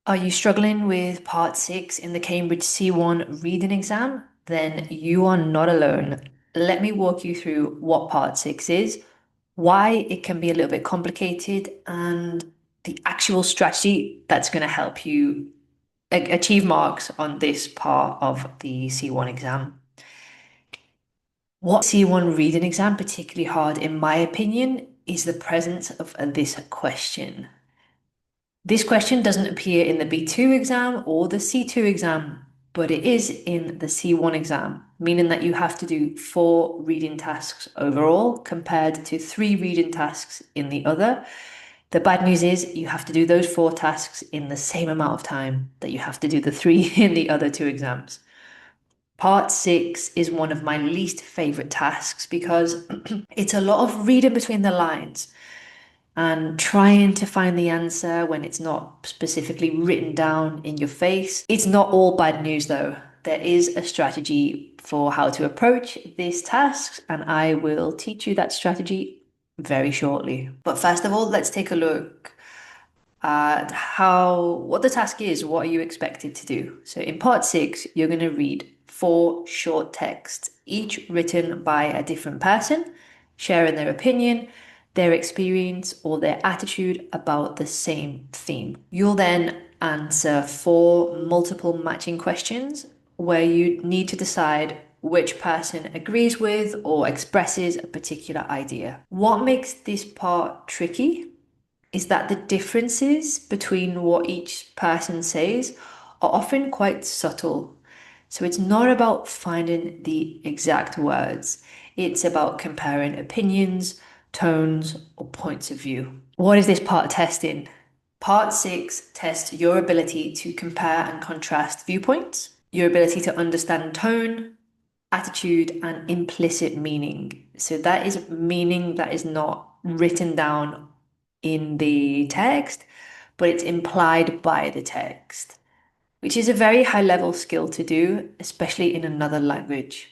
Are you struggling with part six in the Cambridge C1 reading exam? Then you are not alone. Let me walk you through what part six is, why it can be a little bit complicated, and the actual strategy that's going to help you achieve marks on this part of the C1 exam. What C1 reading exam particularly hard, in my opinion, is the presence of this question. This question doesn't appear in the B2 exam or the C2 exam, but it is in the C1 exam, meaning that you have to do 4 reading tasks overall compared to 3 reading tasks in the other. The bad news is you have to do those 4 tasks in the same amount of time that you have to do the 3 in the other 2 exams. Part 6 is one of my least favorite tasks because it's a lot of reading between the lines and trying to find the answer when it's not specifically written down in your face. It's not all bad news though. There is a strategy for how to approach this task, and I will teach you that strategy very shortly. But first of all, let's take a look at what the task is. What are you expected to do? So in part six, you're going to read 4 short texts, each written by a different person, sharing their opinion, their experience, or their attitude about the same theme. You'll then answer 4 multiple matching questions where you need to decide which person agrees with or expresses a particular idea. What makes this part tricky is that the differences between what each person says are often quite subtle. So it's not about finding the exact words, it's about comparing opinions, tones, or points of view. What is this part testing? Part six tests your ability to compare and contrast viewpoints, your ability to understand tone, attitude, and implicit meaning. So that is meaning that is not written down in the text, but it's implied by the text, which is a very high level skill to do, especially in another language.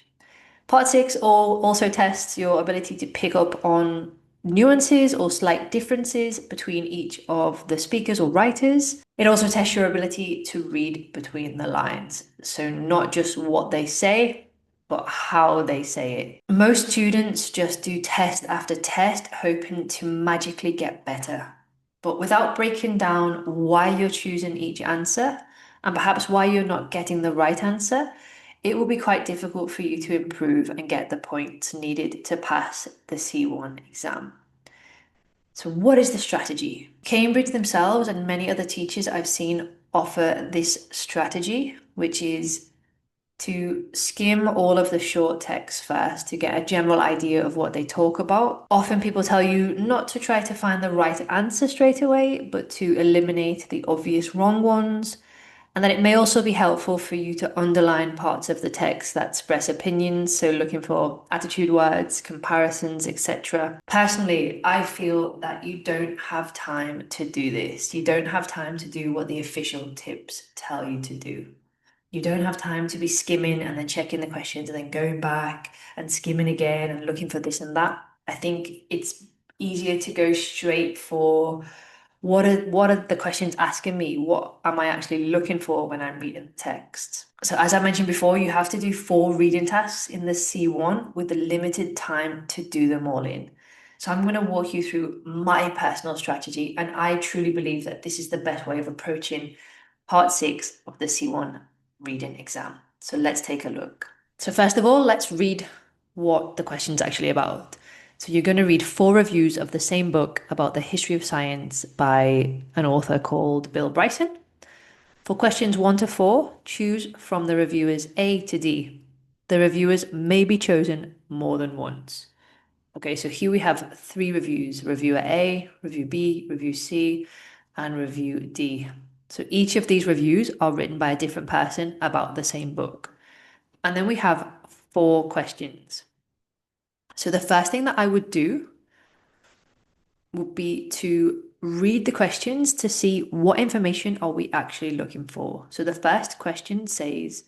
Part six also tests your ability to pick up on nuances or slight differences between each of the speakers or writers. It also tests your ability to read between the lines. So, not just what they say, but how they say it. Most students just do test after test, hoping to magically get better. But without breaking down why you're choosing each answer and perhaps why you're not getting the right answer, it will be quite difficult for you to improve and get the points needed to pass the C1 exam. So, what is the strategy? Cambridge themselves and many other teachers I've seen offer this strategy, which is to skim all of the short text first to get a general idea of what they talk about. Often people tell you not to try to find the right answer straight away, but to eliminate the obvious wrong ones. And then it may also be helpful for you to underline parts of the text that express opinions, so looking for attitude words, comparisons, etc. Personally, I feel that you don't have time to do this. You don't have time to do what the official tips tell you to do. You don't have time to be skimming and then checking the questions and then going back and skimming again and looking for this and that. I think it's easier to go straight for what are the questions asking me? What am I actually looking for when I'm reading the text? So as I mentioned before, you have to do 4 reading tasks in the C1 with a limited time to do them all in. So I'm going to walk you through my personal strategy, and I truly believe that this is the best way of approaching part 6 of the C1 reading exam. So let's take a look. So first of all, let's read what the question's actually about. So you're going to read 4 reviews of the same book about the history of science by an author called Bill Bryson. For questions 1 to 4, choose from the reviewers A to D. The reviewers may be chosen more than once. Okay, so here we have 3 reviews: reviewer A, review B, review C, and review D. So each of these reviews are written by a different person about the same book. And then we have 4 questions. So the first thing that I would do would be to read the questions to see what information are we actually looking for. So the first question says,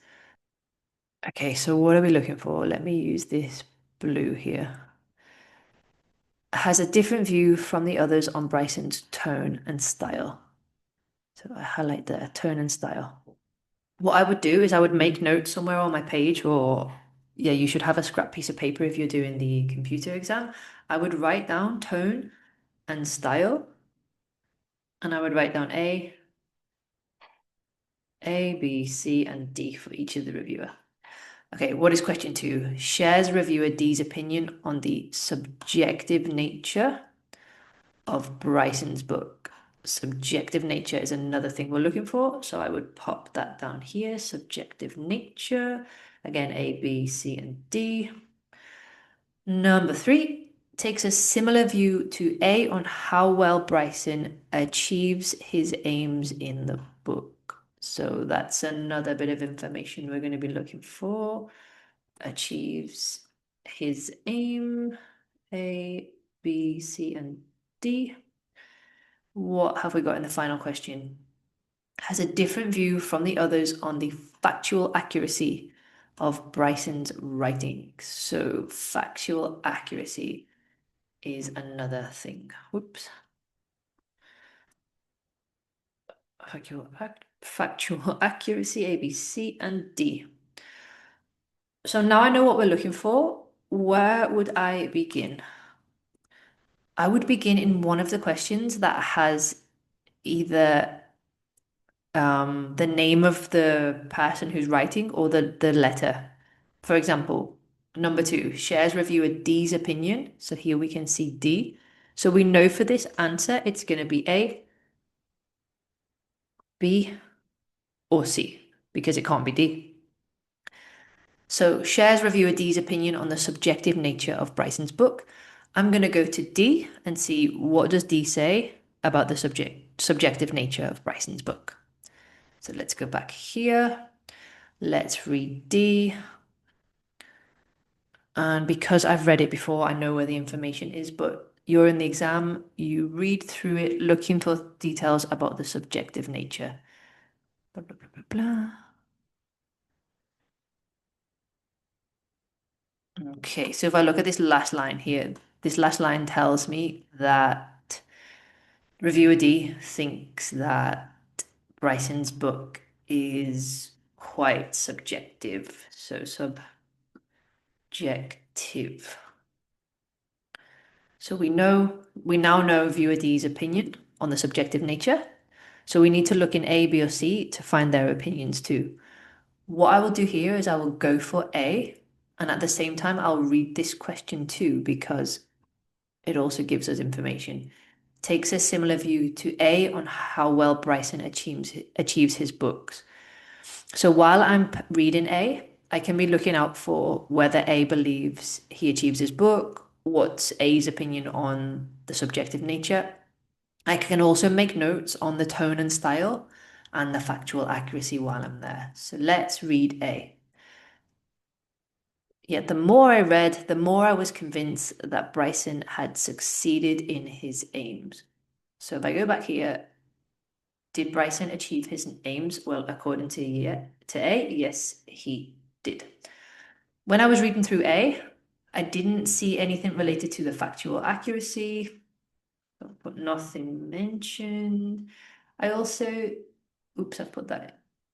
okay, so what are we looking for? Let me use this blue here. Has a different view from the others on Bryson's tone and style. So I highlight the tone and style. What I would do is I would make notes somewhere on my page, or yeah, you should have a scrap piece of paper if you're doing the computer exam. I would write down tone and style, and I would write down A, B, C, and D for each of the reviewer. Okay, what is question two? Shares reviewer D's opinion on the subjective nature of Bryson's book. Subjective nature is another thing we're looking for, so I would pop that down here. Subjective nature. Again, A, B, C, and D. Number three takes a similar view to A on how well Bryson achieves his aims in the book. So that's another bit of information we're going to be looking for. Achieves his aim. A, B, C, and D. What have we got in the final question? Has a different view from the others on the factual accuracy of Bryson's writing. So factual accuracy is another thing. Whoops. Factual accuracy, A, B, C, and D. So now I know what we're looking for. Where would I begin? I would begin in one of the questions that has either the name of the person who's writing or the letter. For example, number two, shares reviewer D's opinion. So here we can see D. So we know for this answer, it's going to be A, B, or C, because it can't be D. So shares reviewer D's opinion on the subjective nature of Bryson's book. I'm going to go to D and see what does D say about the subjective nature of Bryson's book. So let's go back here. Let's read D. And because I've read it before, I know where the information is, but you're in the exam, you read through it looking for details about the subjective nature. Blah, blah, blah, blah, blah. Okay, so if I look at this last line here, this last line tells me that reviewer D thinks that Bryson's book is quite subjective. So subjective. So we now know viewer D's opinion on the subjective nature. So we need to look in A, B, or C to find their opinions too. What I will do here is I will go for A, and at the same time, I'll read this question too, because it also gives us information. Takes a similar view to A on how well Bryson achieves his books. So while I'm reading A, I can be looking out for whether A believes he achieves his book, what's A's opinion on the subjective nature. I can also make notes on the tone and style and the factual accuracy while I'm there. So let's read A. Yet the more I read, the more I was convinced that Bryson had succeeded in his aims. So if I go back here, did Bryson achieve his aims? Well, according to A, yes, he did. When I was reading through A, I didn't see anything related to the factual accuracy, but nothing mentioned. I also, oops, I've put that in.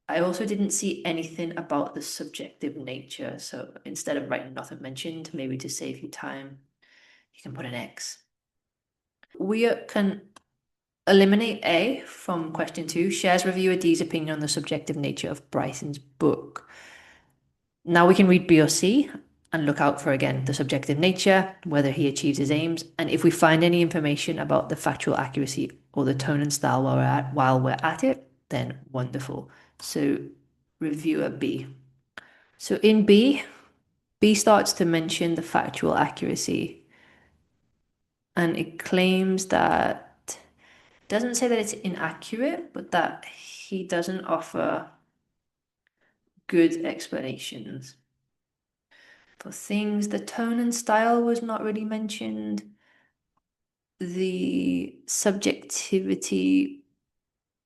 I also didn't see anything about the subjective nature. So instead of writing nothing mentioned, maybe to save you time, you can put an X. We can eliminate A from question two. Shares reviewer D's opinion on the subjective nature of Bryson's book. Now we can read B or C and look out for, again, the subjective nature, whether he achieves his aims, and if we find any information about the factual accuracy or the tone and style while we're at it, then wonderful. So reviewer B. So in B, B starts to mention the factual accuracy, and it claims that, doesn't say that it's inaccurate, but that he doesn't offer good explanations for things. The tone and style was not really mentioned. The subjectivity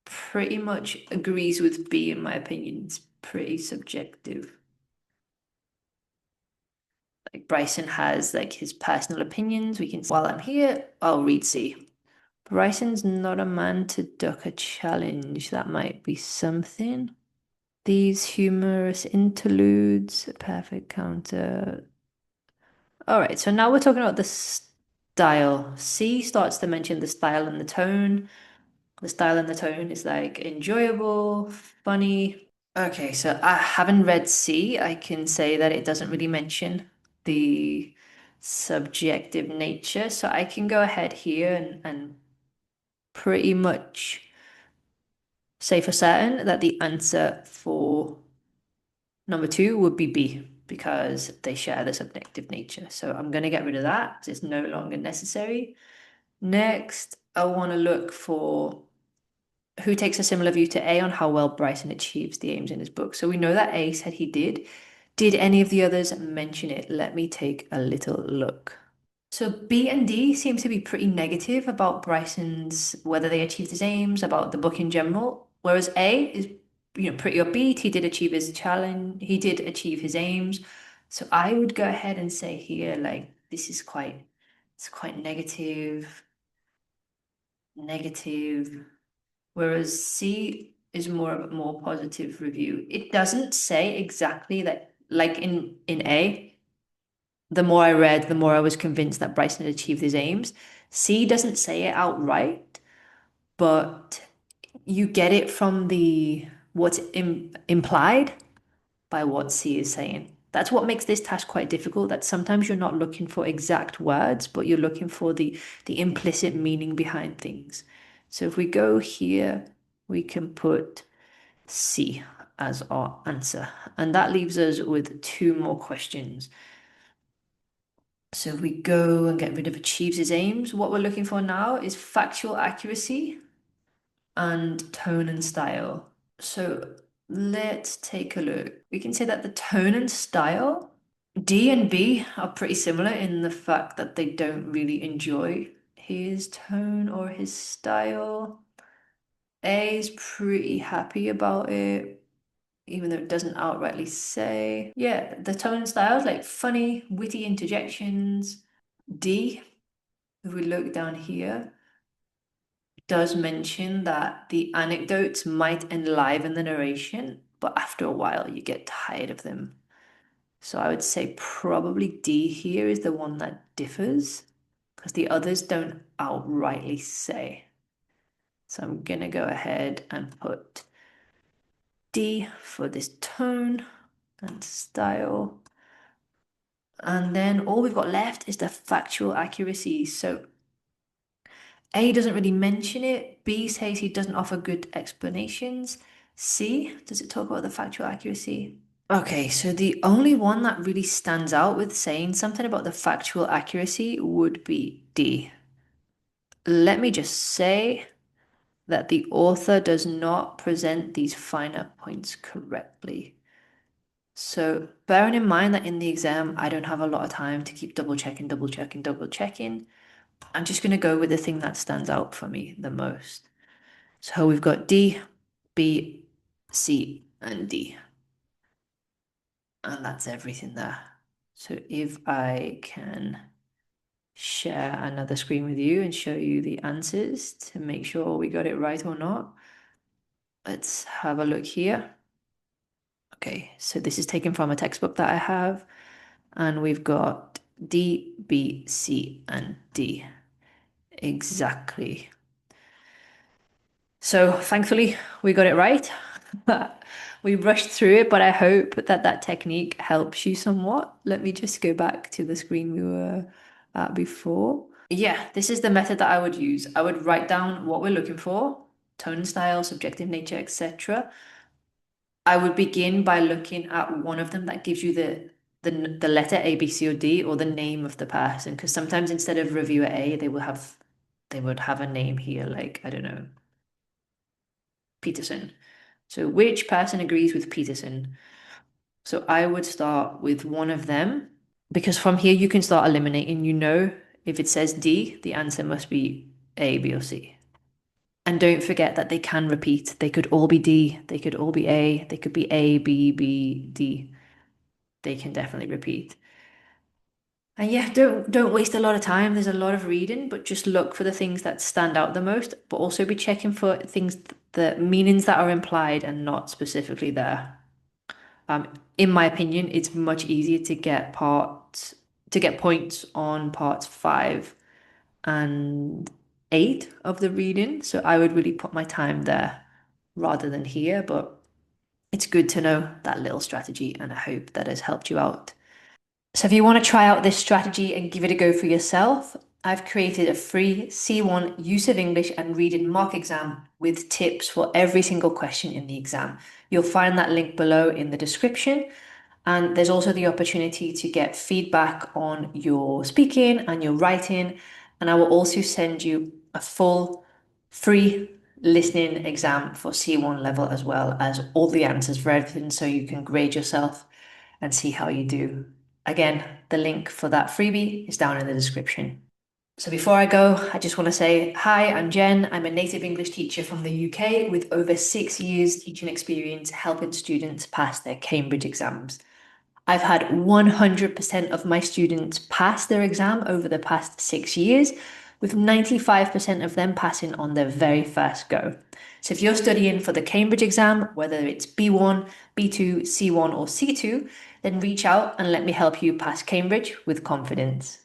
pretty much agrees with B, in my opinion. It's pretty subjective. Like Bryson has like his personal opinions. We can, while I'm here, I'll read C. Bryson's not a man to duck a challenge. That might be something. These humorous interludes, perfect counter. All right, so now we're talking about the style. C starts to mention the style and the tone. The style and the tone is like enjoyable, funny. Okay, so I haven't read C. I can say that it doesn't really mention the subjective nature. So I can go ahead here and pretty much say for certain that the answer for number two would be B because they share the subjective nature. So I'm going to get rid of that. It's no longer necessary. Next, I want to look for who takes a similar view to A on how well Bryson achieves the aims in his book. So we know that A said he did. Did any of the others mention it? Let me take a little look. So B and D seem to be pretty negative about Bryson's whether they achieved his aims, about the book in general, whereas A is pretty upbeat. He did achieve his challenge. He did achieve his aims. So I would go ahead and say here like this is quite it's quite negative. Whereas C is more of a more positive review. It doesn't say exactly that, like in A, the more I read, the more I was convinced that Bryson had achieved his aims. C doesn't say it outright, but you get it from the what's implied by what C is saying. That's what makes this task quite difficult, that sometimes you're not looking for exact words, but you're looking for the implicit meaning behind things. So if we go here, we can put C as our answer. And that leaves us with two more questions. So if we go and get rid of achieves his aims, what we're looking for now is factual accuracy and tone and style. So let's take a look. We can say that the tone and style, D and B are pretty similar in the fact that they don't really enjoy his tone or his style. A is pretty happy about it, even though it doesn't outrightly say. Yeah, the tone and style is like funny, witty interjections. D, if we look down here, does mention that the anecdotes might enliven the narration, but after a while you get tired of them. So I would say probably D here is the one that differs because the others don't outrightly say. So I'm gonna go ahead and put D for this tone and style. And then all we've got left is the factual accuracy. So A doesn't really mention it. B says he doesn't offer good explanations. C, does it talk about the factual accuracy? Okay, so the only one that really stands out with saying something about the factual accuracy would be D. Let me just say that the author does not present these finer points correctly. So bearing in mind that in the exam, I don't have a lot of time to keep double checking, double checking, double checking. I'm just going to go with the thing that stands out for me the most. So we've got D, B, C, and D. And that's everything there. So if I can share another screen with you and show you the answers to make sure we got it right or not. Let's have a look here. Okay, so this is taken from a textbook that I have, and we've got D, B, C, and D. Exactly. So thankfully, we got it right. We rushed through it, but I hope that that technique helps you somewhat. Let me just go back to the screen we were at before. Yeah, this is the method that I would use. I would write down what we're looking for, tone, style, subjective nature, etc. I would begin by looking at one of them that gives you the letter A, B, C, or D, or the name of the person. Because sometimes instead of reviewer A, they would have a name here, like, I don't know, Peterson. So which person agrees with Peterson? So I would start with one of them because from here you can start eliminating. If it says D, the answer must be A, B, or C. And don't forget that they can repeat. They could all be D, they could all be A, they could be A, B, B, D. They can definitely repeat. And yeah, don't waste a lot of time. There's a lot of reading, but just look for the things that stand out the most, but also be checking for things, the meanings that are implied and not specifically there. Um, in my opinion, it's much easier to get points on parts 5 and 8 of the reading. So I would really put my time there rather than here, but it's good to know that little strategy, and I hope that has helped you out. So if you want to try out this strategy and give it a go for yourself, I've created a free C1 use of English and reading mock exam with tips for every single question in the exam. You'll find that link below in the description. And there's also the opportunity to get feedback on your speaking and your writing. And I will also send you a full free listening exam for C1 level, as well as all the answers for everything, so you can grade yourself and see how you do. Again, the link for that freebie is down in the description. So before I go, I just want to say, hi, I'm Jen. I'm a native English teacher from the UK with over 6 years teaching experience helping students pass their Cambridge exams. I've had 100% of my students pass their exam over the past 6 years, with 95% of them passing on their very first go. So if you're studying for the Cambridge exam, whether it's B1, B2, C1, or C2, then reach out and let me help you pass Cambridge with confidence.